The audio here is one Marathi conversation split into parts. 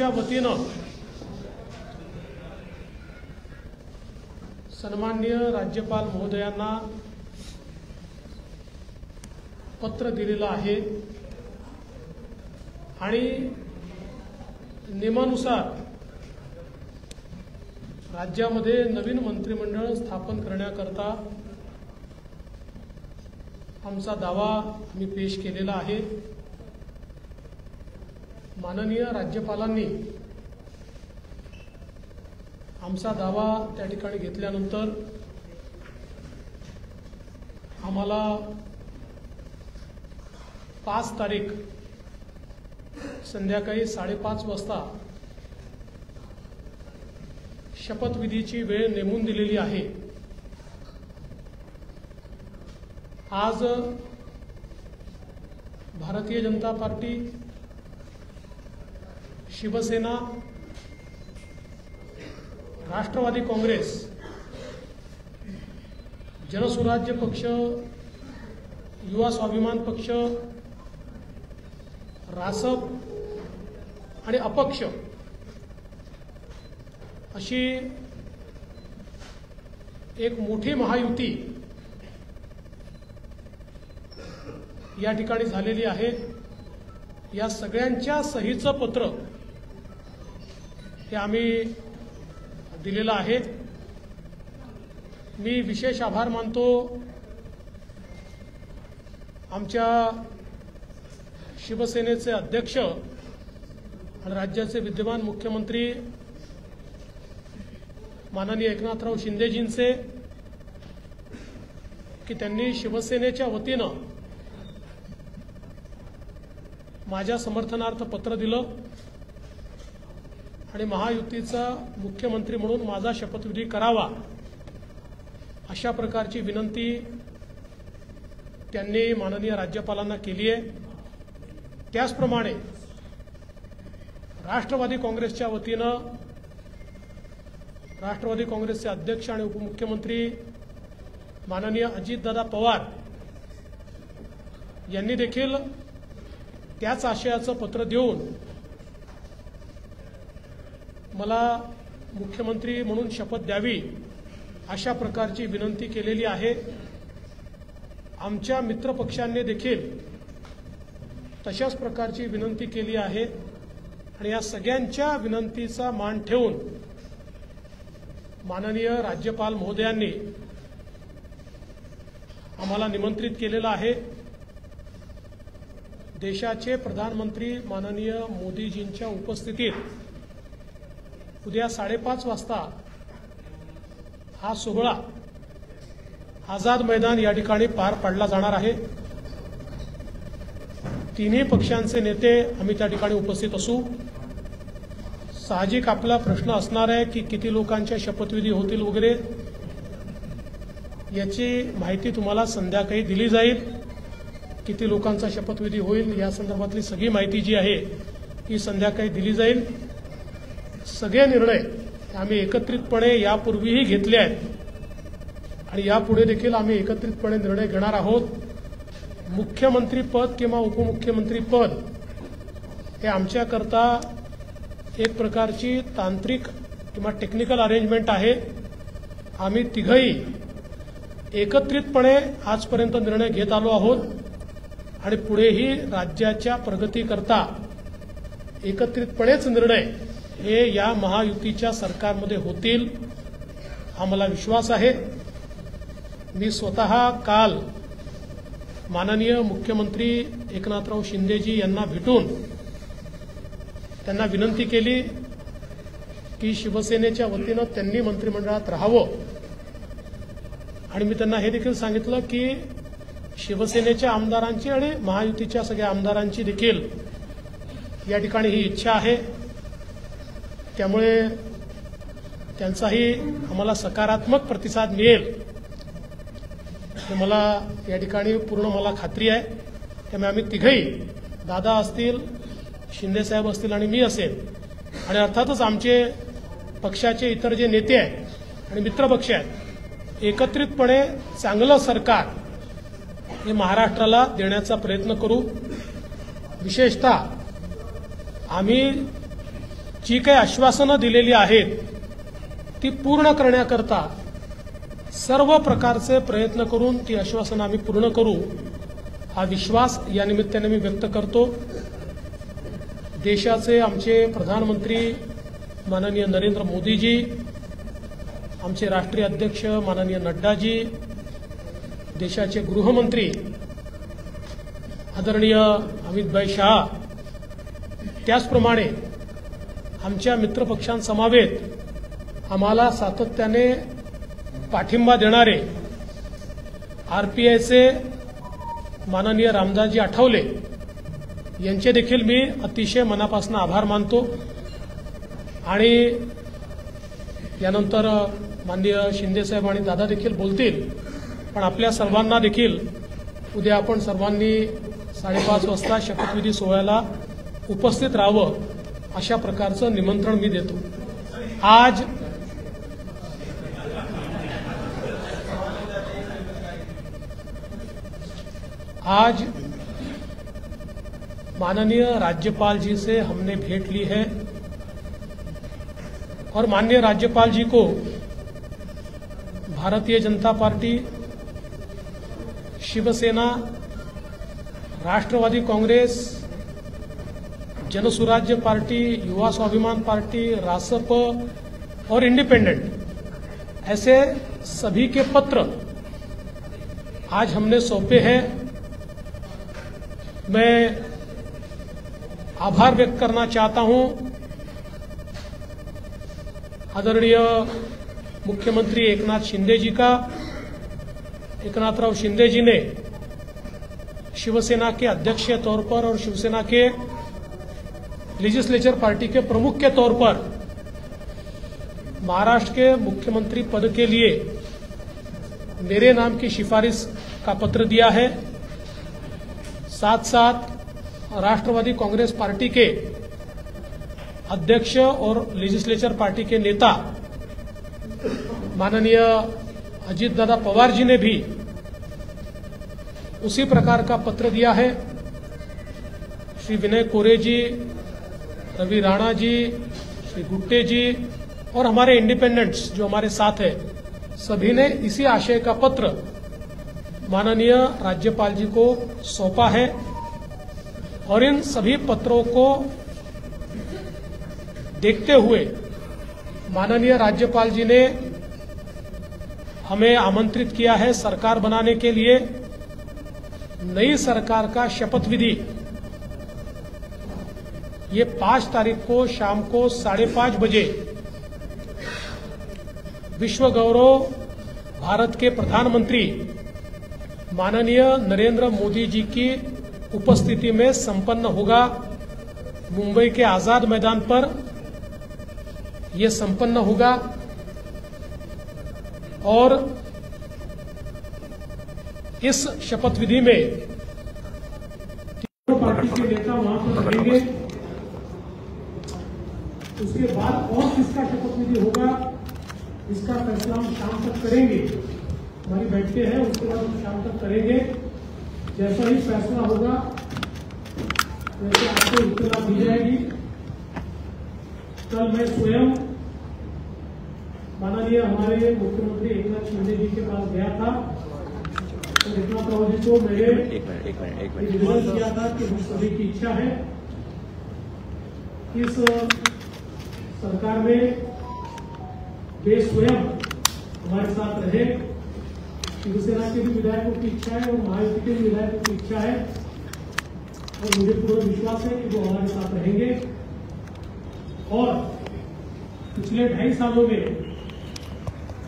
पक्षाच्या वतीनं सन्माननीय राज्यपाल महोदयांना पत्र दिलेलं आहे आणि नियमानुसार राज्यामध्ये नवीन मंत्रिमंडळ स्थापन करण्याकरता आमचा दावा आम्ही पेश केलेला आहे। माननीय राज्यपालांनी आमचा दावा त्या ठिकाणी घेतल्यानंतर आम्हाला 5 तारीख संध्याकाळी 5:30 वाजता शपथविधीची वेळ नेमून दिलेली आहे। आज भारतीय जनता पार्टी, शिवसेना, राष्ट्रवादी काँग्रेस, जनसुराज्य पक्ष, युवा स्वाभिमान पक्ष, रासप आणि अपक्ष अशी एक मोठी महायुती या ठिकाणी झालेली आहे। या सगळ्यांच्या सहीचं पत्र हे आम्ही दिलेलं आहे। मी विशेष आभार मानतो आमच्या शिवसेनेचे अध्यक्ष आणि राज्याचे विद्यमान मुख्यमंत्री माननीय एकनाथराव शिंदेजींचे की त्यांनी शिवसेनेच्या वतीनं माझ्या समर्थनार्थ पत्र दिलं आणि महायुतीचा मुख्यमंत्री म्हणून माझा शपथविधी करावा अशा प्रकारची विनंती त्यांनी माननीय राज्यपालांना केली आहे। त्याचप्रमाणे राष्ट्रवादी काँग्रेसच्या वतीनं राष्ट्रवादी काँग्रेसचे अध्यक्ष आणि उपमुख्यमंत्री माननीय अजितदादा पवार यांनी देखील त्याच आशयाचं पत्र देऊन मला मुख्यमंत्री म्हणून शपथ द्यावी अशा प्रकारची विनंती केलेली आहे। आमच्या मित्रपक्षांनी देखील तशाच प्रकारची विनंती केली आहे आणि या सगळ्यांच्या विनंतीचा मान ठेवून माननीय राज्यपाल महोदयांनी आम्हाला निमंत्रित केलेलं आहे। देशाचे प्रधानमंत्री माननीय मोदीजींच्या उपस्थितीत उद्या 5:30 वाजता हा सोहळा आझाद मैदान या ठिकाणी पार पाडला जाणार आहे। तिन्ही पक्षांचे नेते आम्ही त्या ठिकाणी उपस्थित असू। साहजिक आपला प्रश्न असणार आहे की किती लोकांच्या शपथविधी होतील वगैरे, याची माहिती तुम्हाला संध्याकाळी दिली जाईल। किती लोकांचा शपथविधी होईल या संदर्भातली सगळी माहिती जी आहे ही संध्याकाळी दिली जाईल। सगळे निर्णय आम्ही एकत्रितपणे यापूर्वीही घेतले आहेत आणि यापुढे देखील आम्ही एकत्रितपणे निर्णय घेणार आहोत। मुख्यमंत्री पद किंवा उपमुख्यमंत्री पद हे आमच्याकरता एक प्रकारची तांत्रिक किंवा टेक्निकल अरेंजमेंट आहे। आम्ही तिघही एकत्रितपणे आजपर्यंत निर्णय घेत आलो आहोत आणि पुढेही राज्याच्या प्रगतीकरता एकत्रितपणेच निर्णय हे या महायुतीच्या सरकारमध्ये होतील आम्हाला विश्वास आहे। मी स्वतः काल माननीय मुख्यमंत्री एकनाथराव शिंदेजी यांना भेटून त्यांना विनंती केली की शिवसेनेच्या वतीनं त्यांनी मंत्रिमंडळात राहावं आणि मी त्यांना हे देखील सांगितलं की शिवसेनेच्या आमदारांची आणि महायुतीच्या सगळ्या आमदारांची देखील या ठिकाणी ही इच्छा आहे। त्यामुळे त्यांचाही आम्हाला सकारात्मक प्रतिसाद मिळेल हे मला या ठिकाणी पूर्ण मला खात्री आहे। त्यामुळे आम्ही तिघही, दादा असतील, शिंदेसाहेब असतील आणि मी असेल आणि अर्थातच आमचे पक्षाचे इतर जे नेते आहेत आणि मित्रपक्ष आहेत, एकत्रितपणे चांगलं सरकार हे महाराष्ट्राला देण्याचा प्रयत्न करू। विशेषतः आम्ही जी काही आश्वासनं दिलेली आहेत ती पूर्ण करण्याकरता सर्व प्रकारचे प्रयत्न करून ती आश्वासनं आम्ही पूर्ण करू हा विश्वास या निमित्ताने मी व्यक्त करतो। देशाचे आमचे प्रधानमंत्री माननीय नरेंद्र मोदीजी, आमचे राष्ट्रीय अध्यक्ष माननीय नड्डाजी, देशाचे गृहमंत्री आदरणीय अमितभाई शाह, त्याचप्रमाणे आमच्या मित्रपक्षांसमवेत आम्हाला सातत्याने पाठिंबा देणारे आरपीआयचे माननीय रामदासजी आठवले यांचे देखील मी अतिशय मनापासून आभार मानतो। आणि यानंतर माननीय शिंदेसाहेब आणि दादा देखील बोलतील, पण आपल्या सर्वांना देखील उद्या आपण सर्वांनी 5:30 वाजता शपथविधी सोहळ्याला उपस्थित राहावं अशा प्रकारचं निमंत्रण मी देतो। आज माननीय राज्यपाल जी से हमने भेंट ली है और माननीय राज्यपाल जी को भारतीय जनता पार्टी, शिवसेना, राष्ट्रवादी कांग्रेस, जनसुराज्य पार्टी, युवा स्वाभिमान पार्टी, रासप और इंडिपेंडेंट ऐसे सभी के पत्र आज हमने सौंपे हैं। मैं आभार व्यक्त करना चाहता हूं आदरणीय मुख्यमंत्री एकनाथराव शिंदे जी ने शिवसेना के अध्यक्ष के तौर पर और शिवसेना के लेजिस्लेचर पार्टी के प्रमुख के तौर पर महाराष्ट्र के मुख्यमंत्री पद के लिए मेरे नाम की सिफारिश का पत्र दिया है। साथ साथ राष्ट्रवादी कांग्रेस पार्टी के अध्यक्ष और लेजिस्लेचर पार्टी के नेता माननीय अजित दादा पवार जी ने भी उसी प्रकार का पत्र दिया है। श्री विनय कोरे जी, रवि राणा जी, श्री गुट्टे जी और हमारे इंडिपेंडेंट्स जो हमारे साथ है, सभी ने इसी आशय का पत्र माननीय राज्यपाल जी को सौंपा है और इन सभी पत्रों को देखते हुए माननीय राज्यपाल जी ने हमें आमंत्रित किया है सरकार बनाने के लिए। नई सरकार का शपथ विधि ये 5 तारीख को शाम को 5:30 बजे विश्व गौरव भारत के प्रधानमंत्री माननीय नरेंद्र मोदी जी की उपस्थिति में संपन्न होगा। मुंबई के आजाद मैदान पर यह संपन्न होगा और इस शपथ विधि में तीनों पार्टी के नेता वहां पर रहेंगे। उसके बाद और किसका शपथ विधि होगा इसका फैसला हम शाम तक करेंगे। हमारी बैठकें हैं, उसके बाद हम शाम तक करेंगे। जैसा ही फैसला होगा वैसे आपको इत्तला दी जाएगी। कल मैं स्वयं माननीय हमारे मुख्यमंत्री एकनाथ शिंदे जी के पास गया था तो एकनाथ जी को मैंने निवेदन किया था कि हम सभी की इच्छा है इस सरकार में वे स्वयं हमारे साथ रहे। शिवसेना के भी विधायकों की इच्छा है और महायुति के भी विधायकों की इच्छा है और मुझे पूरा विश्वास है कि वो हमारे साथ रहेंगे। और पिछले 2.5 सालों में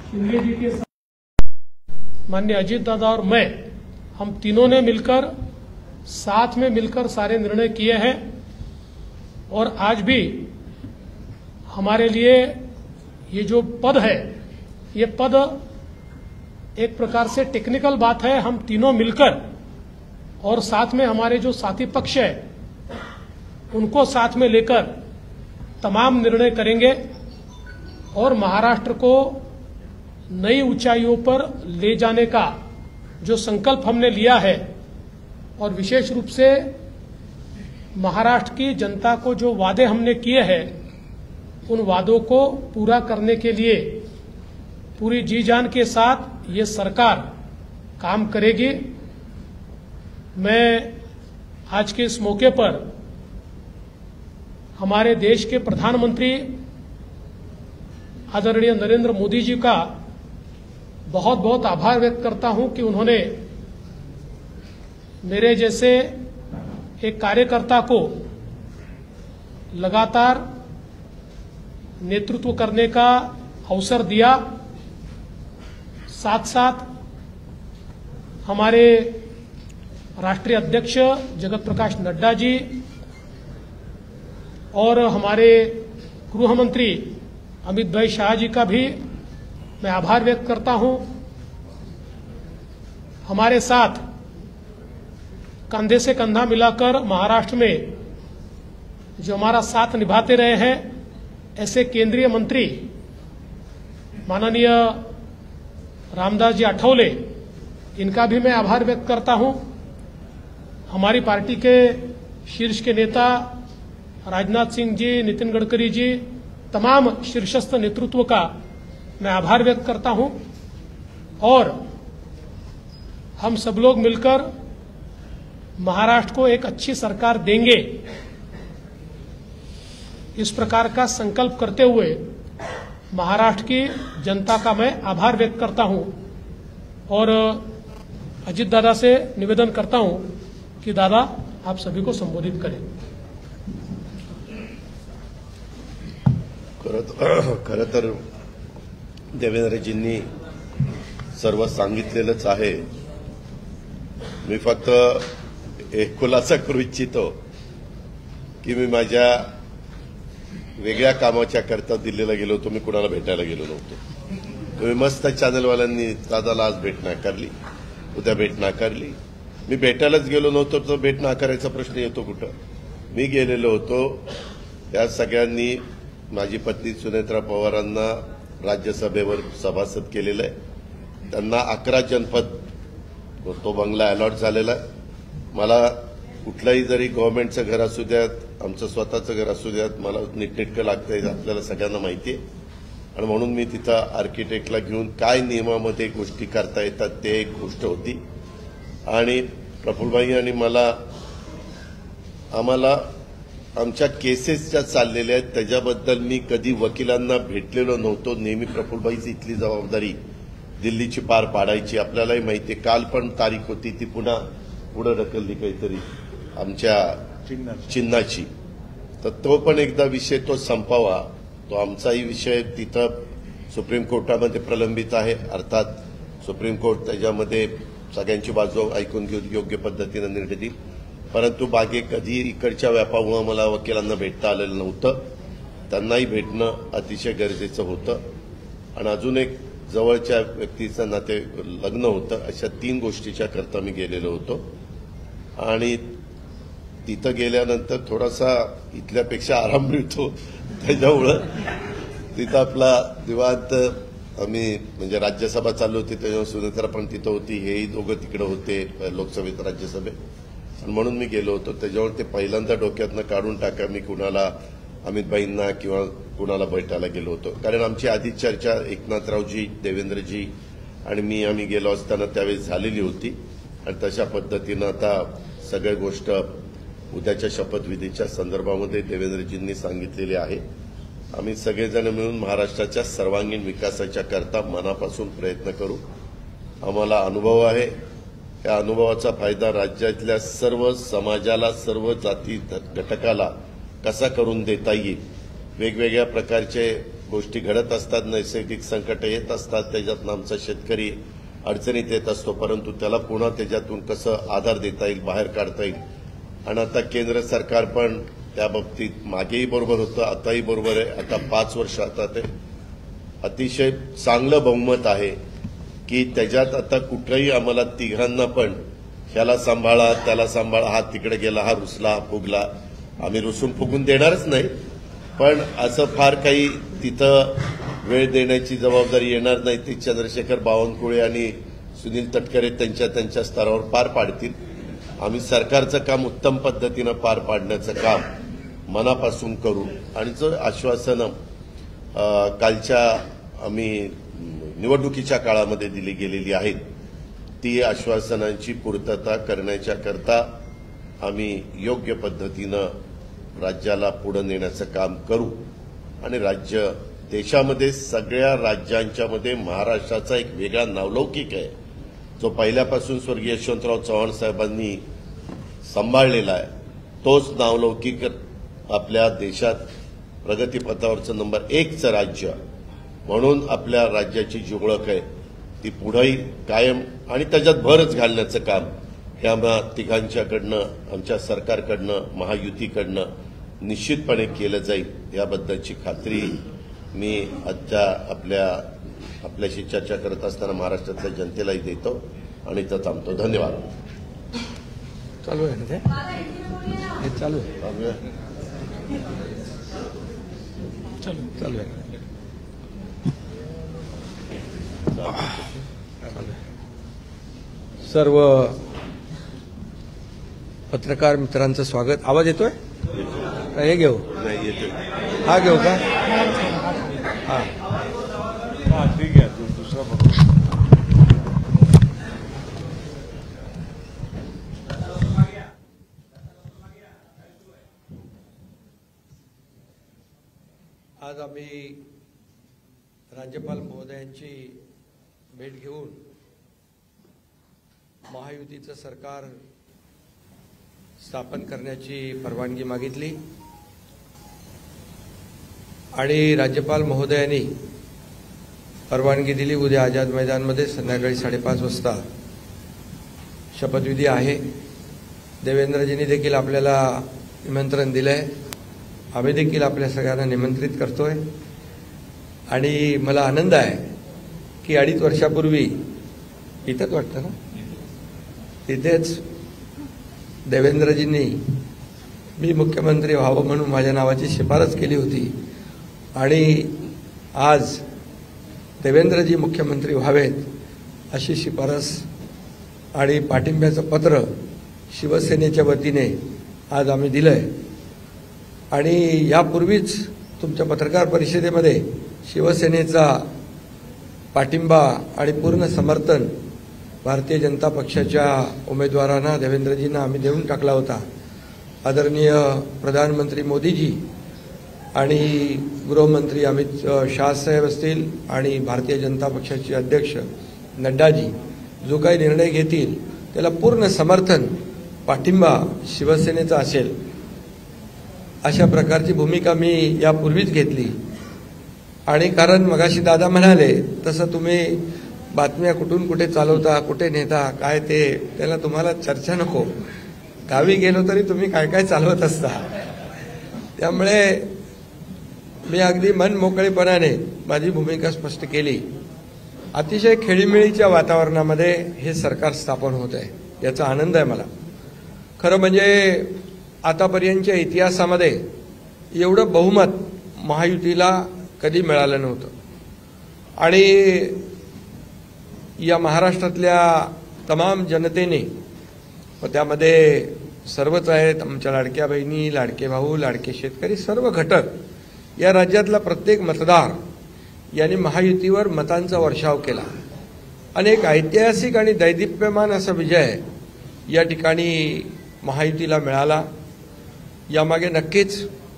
शिंदे जी के साथ माननीय अजित दादा और मैं, हम तीनों ने मिलकर साथ में मिलकर सारे निर्णय किए हैं और आज भी हमारे लिए ये जो पद है, ये पद एक प्रकार से टेक्निकल बात है। हम तीनों मिलकर और साथ में हमारे जो साथी पक्ष है उनको साथ में लेकर तमाम निर्णय करेंगे और महाराष्ट्र को नई ऊंचाइयों पर ले जाने का जो संकल्प हमने लिया है और विशेष रूप से महाराष्ट्र की जनता को जो वादे हमने किए हैं उन वादों को पूरा करने के लिए पूरी जी जान के साथ ये सरकार काम करेगी। मैं आज के इस मौके पर हमारे देश के प्रधानमंत्री आदरणीय नरेंद्र मोदी जी का बहुत बहुत आभार व्यक्त करता हूं कि उन्होंने मेरे जैसे एक कार्यकर्ता को लगातार नेतृत्व करने का अवसर दिया। साथ साथ हमारे राष्ट्रीय अध्यक्ष जगत प्रकाश नड्डा जी और हमारे गृह मंत्री अमित भाई शाह जी का भी मैं आभार व्यक्त करता हूं। हमारे साथ कंधे से कंधा मिलाकर महाराष्ट्र में जो हमारा साथ निभाते रहे हैं ऐसे केंद्रीय मंत्री माननीय रामदास जी आठवले, इनका भी मैं आभार व्यक्त करता हूं। हमारी पार्टी के शीर्ष के नेता राजनाथ सिंह जी, नितिन गडकरी जी, तमाम शीर्षस्थ नेतृत्व का मैं आभार व्यक्त करता हूं। और हम सब लोग मिलकर महाराष्ट्र को एक अच्छी सरकार देंगे, इस प्रकार का संकल्प करते हुए महाराष्ट्र की जनता का मैं आभार व्यक्त करता हूं। और अजित दादा से निवेदन करता हूं कि दादा आप सभी को संबोधित करें। खरं तर देवेंद्रजींनी सर्व सांगितलेलंच आहे। मी फक्त एक खुलासा करू इच्छितो की मी माझ्या वेगळ्या कामाच्या करता दिल्लीला गेलो होतो, मी कुणाला भेटायला गेलो नव्हतो। तुम्ही मस्त चॅनलवाल्यांनी दादाला आज भेट नाकारली, उद्या भेट नाकारली। मी भेटायलाच गेलो नव्हतो तर भेट नाकारायचा प्रश्न येतो कुठं? मी गेलेलो होतो, त्या सगळ्यांनी माझी पत्नी सुनेत्रा पवारांना राज्यसभेवर सभासद केलेलं आहे। त्यांना 11 जनपद तो बंगला अलॉट झालेला आहे। मला कुठलंही जरी गव्हर्नमेंटचं घर असू द्यात, आमचं स्वतःचं घर असू द्यात, मला नीटनेटकं लागतंय, आपल्याला सगळ्यांना माहिती आहे। आणि म्हणून मी तिथं आर्किटेक्टला घेऊन काय नियमामध्ये गोष्टी करता येतात ते एक गोष्ट होती। आणि प्रफुल्लभाई आणि आम्हाला आमच्या केसेस ज्या चाललेल्या आहेत त्याच्याबद्दल मी कधी वकिलांना भेटलेलो नव्हतो। नेहमी प्रफुल्लभाईची इथली जबाबदारी दिल्लीची पार पाडायची। आपल्यालाही माहिती आहे, काल पण तारीख होती ती पुन्हा पुढे ढकलली काहीतरी आमच्या चिन्हाची, तर तो पण एकदा विषय तो संपावा। तो आमचाही विषय तिथं सुप्रीम कोर्टामध्ये प्रलंबित आहे। अर्थात सुप्रीम कोर्ट त्याच्यामध्ये सगळ्यांची बाजू ऐकून घेऊन योग्य पद्धतीने निर्णय देईल। परंतु बागे कधी इकडच्या व्यापामुळे मला वकिलांना भेटता आलेलं नव्हतं, त्यांनाही भेटणं अतिशय गरजेचं होतं। आणि अजून एक जवळच्या व्यक्तीचं नाते लग्न होतं, अशा 3 गोष्टीच्या करता मी गेलेलो होतो। आणि तिथं गेल्यानंतर थोडासा इथल्यापेक्षा आराम मिळतो, त्याच्यामुळं तिथं आपला निवांत आम्ही म्हणजे राज्यसभा चालू होती त्याच्यावर सुनेत्रा पण तिथं होती, हेही दोघं तिकडे होते लोकसभेत राज्यसभेत, म्हणून मी गेलो होतो। त्याच्यावर ते पहिल्यांदा डोक्यातनं काढून टाका मी कुणाला अमितभाईंना किंवा कुणाला भेटायला गेलो होतो। कारण आमची आधी चर्चा एकनाथरावजी, देवेंद्रजी आणि आम्ही गेलो असताना त्यावेळेस झालेली होती। आणि तशा पद्धतीनं आता सगळ्या गोष्ट उद्याच्या शपथविधीच्या संदर्भामध्ये देवेंद्रजींनी सांगितलेली आहे। आम्ही सगळेजण मिळून महाराष्ट्राच्या सर्वांगीण विकासाच्या करता मनापासून प्रयत्न करू। आम्हाला अनुभव आहे, या अनुभवाचा फायदा राज्यातल्या सर्व समाजाला, सर्व जाती घटकाला कसा करून देता येईल। वेगवेगळ्या प्रकारचे गोष्टी घडत असतात, नैसर्गिक संकट येत असतात, त्याच्यातून आमचा शेतकरी अडचणीत येत असतो, परंतु त्याला पुन्हा त्याच्यातून कसं आधार देता येईल, बाहेर काढता येईल। आणि आता केंद्र सरकार पण त्या बाबतीत मागेही बरोबर होतं, आताही बरोबर आहे। आता 5 वर्ष आता ते अतिशय चांगलं बहुमत आहे की त्याच्यात आता कुठल्याही आम्हाला तिघांना पण ह्याला सांभाळा, त्याला सांभाळा, हा तिकडे गेला, हा रुसला, हा फुगला, आम्ही रुसून फुगून देणारच नाही, पण असं फार काही तिथं वेळ देण्याची जबाबदारी येणार नाही। ती चंद्रशेखर बावनकुळे आणि सुनील तटकरे त्यांच्या स्तरावर पार पाडतील। आम्ही सरकारचं काम उत्तम पद्धतीनं पार पाडण्याचं काम मनापासून करू। आणि जो आश्वासनं कालच्या आम्ही निवडणुकीच्या काळामध्ये दिली गेलेली आहेत ती आश्वासनांची पूर्तता करण्याच्या करता आम्ही योग्य पद्धतीनं राज्याला पुढे नेण्याचं काम करू आणि राज्य देशामध्ये सगळ्या राज्यांच्या मध्ये महाराष्ट्राचा एक वेगळा नावलौकिक आहे जो पहिल्यापासून स्वर्गीय यशवंतराव चव्हाण साहेबांनी सांभाळलेला आहे. तोच नावलौकिक आपल्या देशात प्रगतीपथावरचं नंबर 1चं राज्य म्हणून आपल्या राज्याची जी ओळख आहे ती पुढेही कायम आणि त्याच्यात भरच घालण्याचं काम हे आम्हा तिघांच्याकडनं आमच्या सरकारकडनं महायुतीकडनं निश्चितपणे केलं जाईल याबद्दलची खात्री मी आजच्या आपल्याशी चर्चा करत असताना महाराष्ट्रातल्या जनतेलाही देतो आणि इथं थांबतो. धन्यवाद. चालू आहे ना ते चालू आहे चालू आहे सर्व पत्रकार मित्रांचं स्वागत. आवाज येतोय? हे घेऊ नाही येतो. हा घेऊ का? हा ठीक आहे. दुसरा बघू. आज आम्ही राज्यपाल महोदयांची भेट घेऊन महायुतीचं सरकार स्थापन करण्याची परवानगी मागितली आणि राज्यपाल महोदयांनी परवानगी दिली. उद्या आझाद मैदानमध्ये संध्याकाळी 5:30 वाजता शपथविधी आहे. देवेंद्रजींनी देखील आपल्याला निमंत्रण दिलंय. आम्ही देखील आपल्या सगळ्यांना निमंत्रित करतोय आणि मला आनंद आहे की 2.5 वर्षापूर्वी इथंच वाटतं ना तिथेच देवेंद्रजींनी मी मुख्यमंत्री व्हावं म्हणून माझ्या नावाची शिफारस केली होती आणि आज देवेंद्रजी मुख्यमंत्री व्हावेत अशी शिफारस आणि पाठिंब्याचं पत्र शिवसेनेच्या वतीने आज आम्ही दिलंय. आणि यापूर्वीच तुमच्या पत्रकार परिषदेमध्ये शिवसेनेचा पाठिंबा आणि पूर्ण समर्थन भारतीय जनता पक्षाच्या उमेदवारांना देवेंद्रजींना आम्ही देऊन टाकला होता. आदरणीय प्रधानमंत्री मोदीजी आणि गृहमंत्री अमित शाह साहेब असतील आणि भारतीय जनता पक्षाचे अध्यक्ष नड्डाजी जो काही निर्णय घेतील त्याला पूर्ण समर्थन पाठिंबा शिवसेनेचा असेल अशा प्रकारची भूमिका मी यापूर्वीच घेतली. आणि कारण मगाशी दादा म्हणाले तसं तुम्ही बातम्या कुठून कुठे चालवता कुठे नेता काय ते त्याला तुम्हाला चर्चा नको. गावी गेलो तरी तुम्ही काय काय चालवत असता. त्यामुळे मी अगदी मन मोकळेपणाने माझी भूमिका स्पष्ट केली. अतिशय खेळीमेळीच्या वातावरणामध्ये हे सरकार स्थापन होत आहे याचा आनंद आहे मला. खरं म्हणजे आतापर्यंतच्या इतिहासामध्ये एवढं बहुमत महायुतीला कधी मिळालं नव्हतं आणि या महाराष्ट्रातल्या तमाम जनतेने व त्यामध्ये सर्वच आहेत आमच्या लाडक्या बहिणी लाडके भाऊ लाडके शेतकरी सर्व घटक या राज्यातला प्रत्येक मतदार यांनी महायुतीवर मतांचा वर्षाव केला आणि एक ऐतिहासिक आणि दैदिप्यमान असा विजय या ठिकाणी महायुतीला मिळाला. यामागे नक्कीच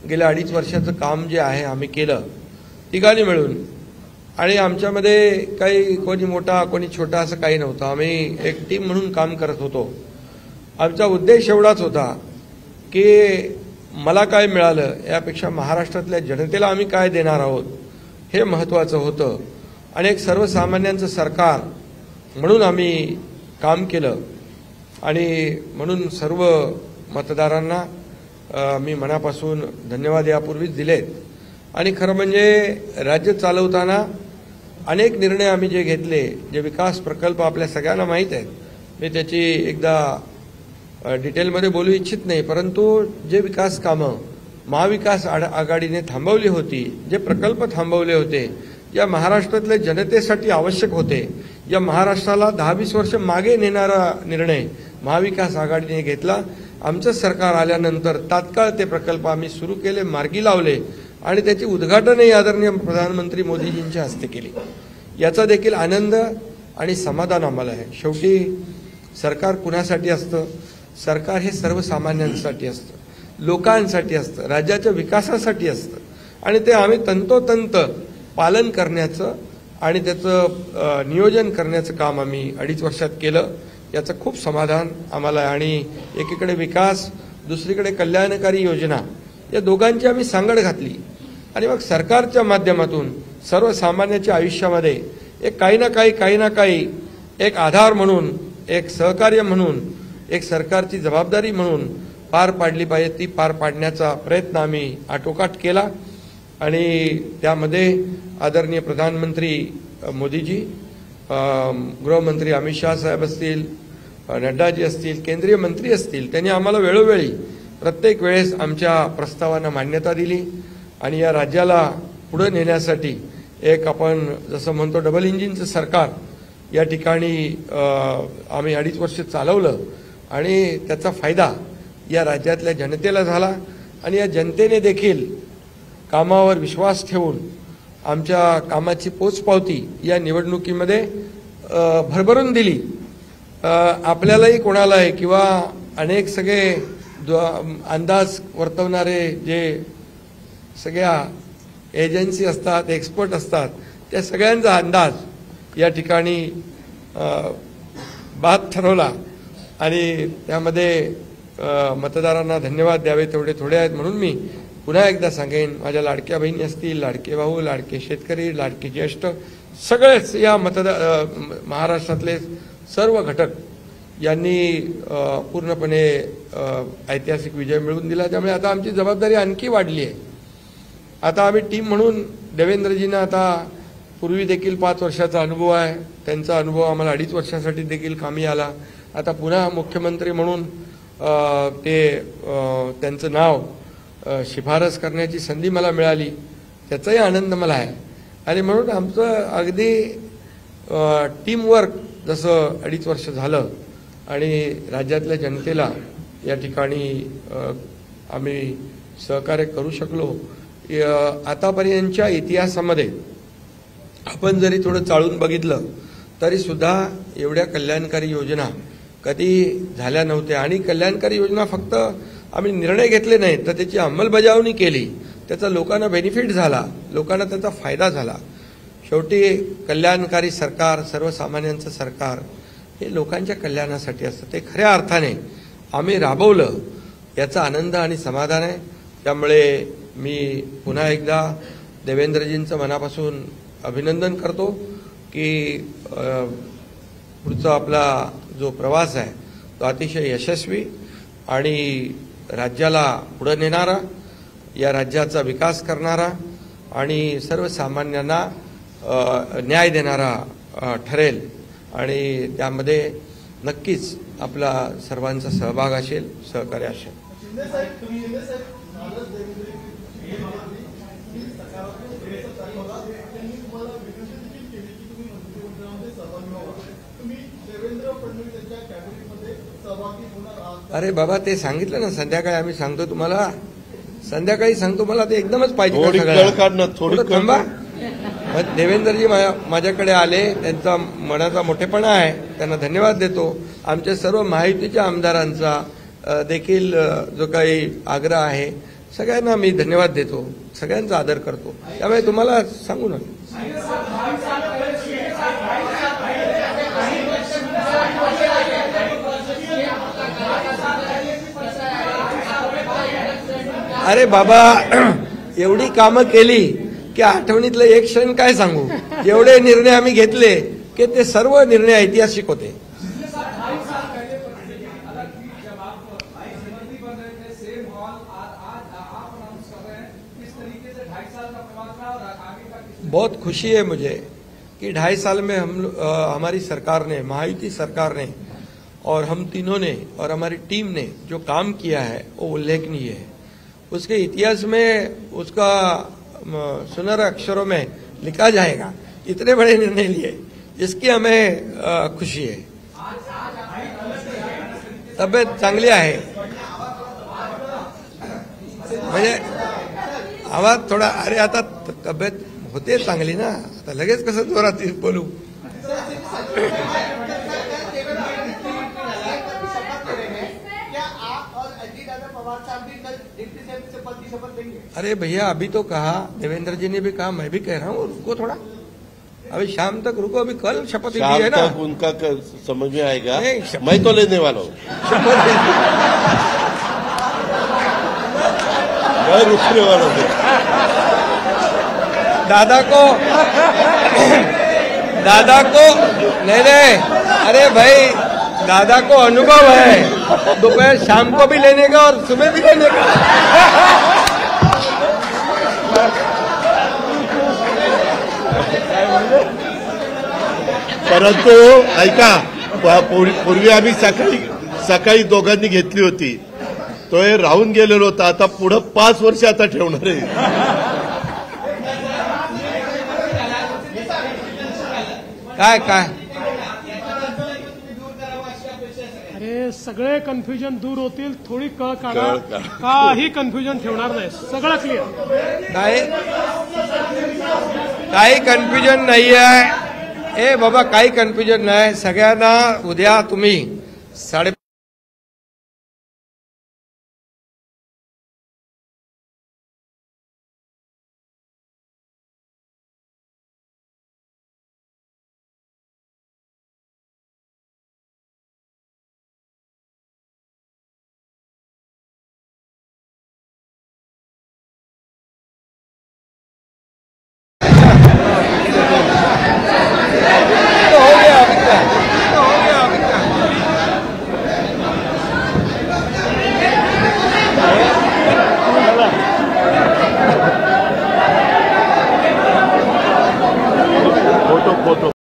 गेल्या 2.5 वर्षाचं काम जे आहे आम्ही केलं तिघांनी मिळून आणि आमच्यामध्ये काही कोणी मोठा कोणी छोटा असं काही नव्हतं. आम्ही एक टीम म्हणून काम करत होतो. आमचा उद्देश एवढाच होता की मला काय मिळालं यापेक्षा महाराष्ट्रातल्या जनतेला आम्ही काय देणार आहोत हे महत्त्वाचं होतं आणि एक सर्वसामान्यांचं सरकार म्हणून आम्ही काम केलं आणि म्हणून सर्व मतदारांना मी मनापासून धन्यवाद यापूर्वीच दिलेत. आणि खरं म्हणजे राज्य चालवताना अनेक निर्णय आम्ही जे घेतले जे विकास प्रकल्प आपल्या सगळ्यांना माहीत आहेत मी त्याची एकदा डिटेलमध्ये बोलू इच्छित नाही परंतु जे विकास कामं महाविकास आघाडीने थांबवली होती जे प्रकल्प थांबवले होते या महाराष्ट्रातल्या जनतेसाठी आवश्यक होते या महाराष्ट्राला 10-20 वर्ष मागे नेणारा निर्णय महाविकास आघाडीने घेतला. आमचं सरकार आल्यानंतर तात्काळ ते प्रकल्प आम्ही सुरू केले मार्गी लावले आणि त्याची उद्घाटनही आदरणीय प्रधानमंत्री मोदीजींच्या हस्ते केली. याचा देखील आनंद आणि समाधान आम्हाला आहे. शेवटी सरकार कुणासाठी असतं? सरकार हे सर्वसामान्यांसाठी असतं, लोकांसाठी असतं, राज्याच्या विकासासाठी असतं आणि ते आम्ही तंतोतंत पालन करण्याचं आणि त्याचं नियोजन करण्याचं काम आम्ही 2.5 वर्षात केलं. याचं खूप समाधान आम्हाला आहे. आणि एकीकडे विकास, दुसरीकडे कल्याणकारी योजना, या दोघांची आम्ही सांगड घातली आणि मग सरकारच्या माध्यमातून सर्वसामान्याच्या आयुष्यामध्ये एक काही ना काही एक आधार म्हणून, एक सहकार्य म्हणून, एक सरकारची जबाबदारी म्हणून पार पाडली पाहिजे. ती पार पाडण्याचा प्रयत्न आम्ही आटोकाट केला आणि त्यामध्ये आदरणीय प्रधानमंत्री मोदीजी, गृहमंत्री अमित शाह साहेब असतील, नड्डाजी असतील, केंद्रीय मंत्री असतील, त्यांनी आम्हाला वेळोवेळी प्रत्येक वेळेस आमच्या प्रस्तावांना मान्यता दिली आणि या राज्याला पुढे नेण्यासाठी एक आपण जसं म्हणतो डबल इंजिनचं सरकार या ठिकाणी आम्ही 2.5 वर्ष चालवलं आणि त्याचा फायदा या राज्यातल्या जनतेला झाला आणि या जनतेने देखील कामावर विश्वास ठेवून आमच्या कामाची पोचपावती या निवडणुकीमध्ये भरभरून दिली. आपल्यालाही कोणालाही किंवा अनेक सगळे अंदाज वर्तवणारे जे सगळ्या एजन्सी असतात, एक्सपर्ट असतात, त्या सगळ्यांचा अंदाज या ठिकाणी बाद ठरवला आणि त्यामध्ये मतदारांना धन्यवाद द्यावे तेवढे थोडे आहेत. म्हणून मी पुन्हा एकदा सांगेन, माझ्या लाडक्या बहिणी असतील, लाडके भाऊ, लाडके शेतकरी, लाडके ज्येष्ठ, सगळेच या महाराष्ट्रातले सर्व घटक यांनी पूर्णपणे ऐतिहासिक विजय मिळवून दिला. त्यामुळे आता आमची जबाबदारी आणखी वाढली आहे. आता आम्ही टीम म्हणून देवेंद्रजींना आता पूर्वी देखील 5 वर्षाचा अनुभव आहे, त्यांचा अनुभव आम्हाला 2.5 वर्षासाठी देखील कामी आला. आता पुन्हा मुख्यमंत्री म्हणून त्यांचं नाव शिफारस करण्याची संधी मला मिळाली, त्याचाही आनंद मला आहे. आणि म्हणून आमचं अगदी टीमवर्क जसं 2.5 वर्ष झालं आणि राज्यातल्या जनतेला या ठिकाणी आम्ही सहकार्य करू शकलो. आतापर्यंतच्या इतिहासामध्ये आपण जरी थोडं चाळून बघितलं तरी सुद्धा एवढ्या कल्याणकारी योजना कधी झाल्या नव्हत्या. आणि कल्याणकारी योजना फक्त आम्ही निर्णय घेतले नाहीत, तर त्याची अंमलबजावणी केली, त्याचा लोकांना बेनिफिट झाला, लोकांना त्याचा फायदा झाला. शेवटी कल्याणकारी सरकार, सर्वसामान्यांचं सरकार हे लोकांच्या कल्याणासाठी असतं. ते खऱ्या अर्थाने आम्ही राबवलं, याचा आनंद आणि समाधान आहे. त्यामुळे मी पुन्हा एकदा देवेंद्रजींचं मनापासून अभिनंदन करतो की पुढचा आपला जो प्रवास आहे तो अतिशय यशस्वी आणि राज्याला पुढे नेणारा, या राज्याचा विकास करणारा आणि सर्वसामान्यांना न्याय देणारा ठरेल आणि त्यामध्ये नक्कीच आपला सर्वांचा सहभाग असेल, सहकार्य असेल. अरे बाबा, ते सांगितलं ना संध्याकाळी, आम्ही सांगतो तुम्हाला, संध्याकाळी सांगतो. मला ते एकदमच पाहिजे. थोडं थांबा. देवेंद्रजी माझ्याकडे आले, त्यांचा मनाचा मोठेपणा आहे, त्यांना धन्यवाद देतो. आमच्या सर्व महायुतीच्या आमदारांचा देखील जो काही आग्रह आहे, सगळ्यांना मी धन्यवाद देतो, सगळ्यांचा आदर करतो. त्यामुळे तुम्हाला सांगू ना, अरे बाबा, एवढी कामं केली की आठवणीतलं एक क्षण काय सांगू. एवढे निर्णय आम्ही घेतले की ते सर्व निर्णय ऐतिहासिक होते. बहुत खुशी है मुझे कि 2.5 साल में हमारी सरकार ने, महायुति सरकार ने और हम तीनों ने और हमारी टीम ने जो काम किया है वो उल्लेखनीय है. उसके इतिहास में उसका सुनहरे अक्षरों में लिखा जाएगा. इतने बड़े निर्णय लिए, इसकी हमें खुशी है. तब्येत चांगली आहे. म्हणजे आवाज थोडा, अरे आता तब्येत होते चांगली ना, आता लगेच कसं जोरात बोलू. अरे भैया अभी तो कहा, देवेंद्र जी ने भी कहा, मैं भी कह रहा हूँ रुको थोड़ा, अभी शाम तक रुको, अभी कल शपथ ली है ना. उनका समझ में आएगा. नहीं, मैं तो लेने वाला हूँ. मैं रुकने वाला हूँ. दादा को नहीं, अरे भाई दादा को अनुभव है, दोपहर शाम को भी लेने का और सुबह भी लेने का. परंतु ऐका, पूर्वी आम्ही सकाळी दोघांनी घेतली होती, तो हे राहून गेलेलो होता. आता पुढे 5 वर्ष आता ठेवणार आहे. काय अरे सगळे कन्फ्युजन दूर होतील, थोडी कळ काढा, काही कन्फ्युजन ठेवणार नाही, सगळं क्लिअर. काही कन्फ्युजन नाही आहे. ए बाबा काही कन्फ्युजन नाही. सगळ्यांना उद्या तुम्ही 5:30